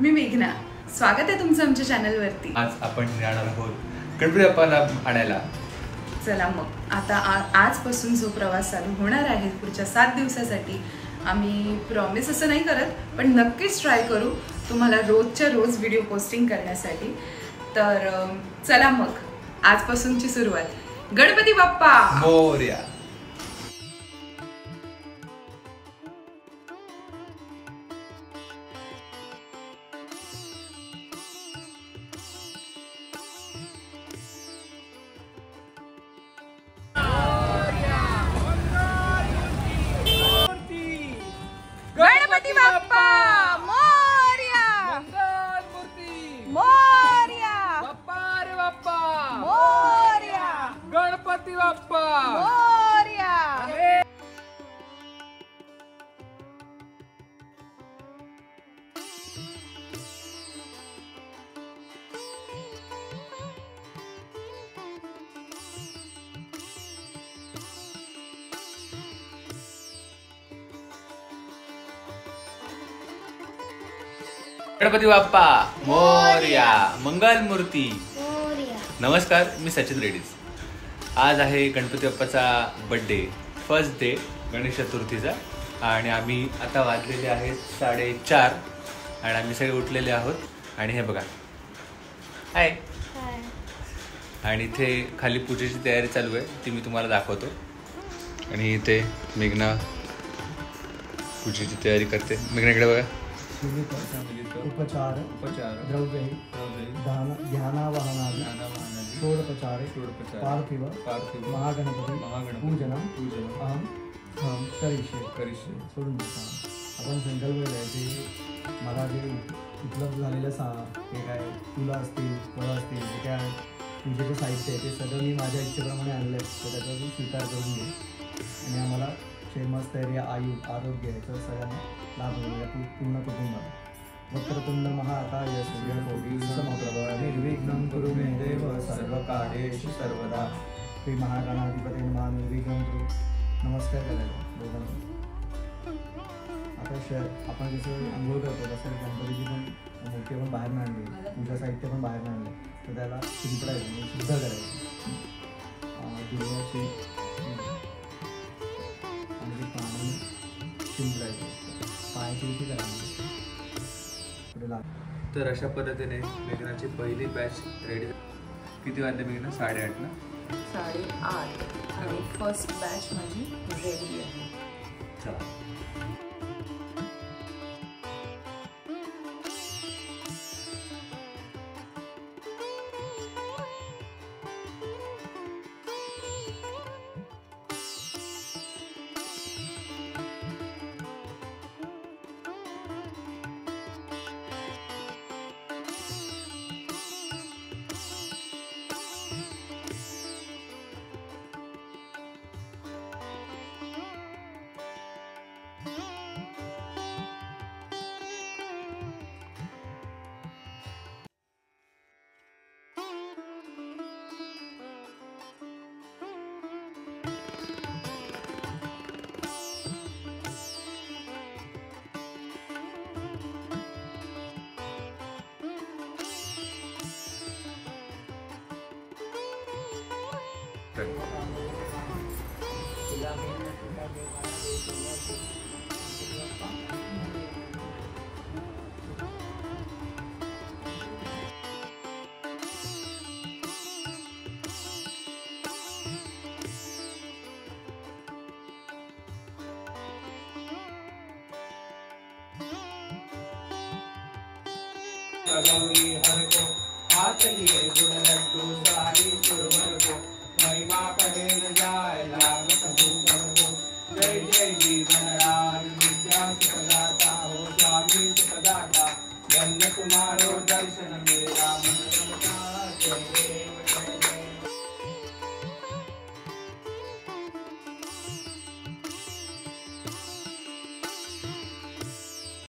मी मेघना. स्वागत आहे तुमचं आमच्या चॅनलवरती. आज आपण जाणार आहोत गणपती बाप्पाला आणायला. चला मग आता आजपासून जो प्रवास चालू होणार आहे पुढच्या 7 दिवसासाठी, आम्ही प्रॉमिस असं नाही करत, पण नक्कीच ट्राय करू तुम्हाला रोजच्या रोज व्हिडिओ पोस्टिंग करण्यासाठी. तर चला मग आजपासूनची सुरुवात. गणपती बाप्पा मोरया. गणपती बाप्पा मोरया. मोरया. बाप्पा रे बाप्पा. मोरया. गणपती बाप्पा. मोरया. गणपती बाप्पा मोरया. मंगल मूर्ती. नमस्कार, मी सचिन रेड्डीज. आज आहे गणपती बाप्पाचा बर्थडे, फर्स्ट डे गणेश चतुर्थीचा. आणि आम्ही आता वाजलेले आहेत 4:30 आणि आम्ही सगळे उठलेले आहोत. आणि हे बघा, हाय. आणि इथे खाली पूजेची तयारी चालू आहे, ती मी तुम्हाला दाखवतो. आणि इथे मेघना पूजेची तयारी करते. मेघनाकडे बघा. उपचार द्रव्य ध्यानावहनादि षोडोपचारे पार्थिव महागणपती पूजन अहम करिष्ये. सोडून देता आपण संकल्प केला ते मला जे उपलब्ध झालेलं हे काय फुलं असतील, फळं असतील, जे काय पूजेचं साहित्य आहे ते सगळं मी माझ्या इच्छेप्रमाणे आणलं आहे. तर त्याचा मी स्वीकार करून घे आणि आम्हाला क्षेमस्थैर्य, आरोग्य याचा सगळ्यांना लाभ होईल पूर्ण कुटुंबाला. वक्रतुंड महाकाय सूर्यकोटि समप्रभ निर्विघ्नं कुरु मे देव सर्वकार्येषु सर्वदा. श्री महागणाधिपती नमः. निर्विघ्नं कुरु. नमस्कार करायला दोघांना. आता आपण जसं आंघोळ करतो तसं गणपतीची पण मूर्ती पण बाहेर आणली, पूजा साहित्य पण बाहेर आणलं, तर त्याला शिंपडायचं म्हणजे शुद्ध करायचं. दिव्याची आणि ते पाणी शिंपडायचं, पायाची इथे करायची. तर अशा पद्धतीने मेघनाची पहिली बॅच रेडी. किती वाजले मेघना? 8:30 ना? 8:30 आणि फर्स्ट बॅच माझी रेडी आहे. चला. हर को हाथ लिए गुण लड्डू सारी सुरवर को